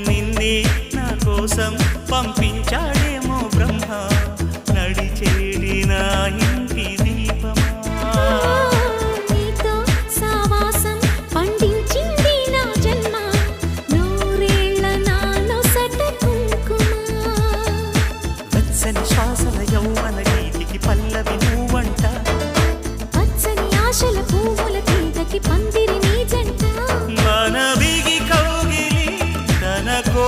నిన్నే నా కోసం పంపించాడేమో బ్రహ్మ నడిచేడి నా ఇంటి దీపమా నీతో సావాసం పండించింది నా జన్మ నూరేళ్ల నాలో సట కుంకుమ వెచ్చని శ్వాసల యౌవన గీతికి పల్లవి నువ్వంట పచ్చని ఆశల పువ్వుల తీగకి పందిరి నీ జంట మనవిగి కౌగిలి తన కో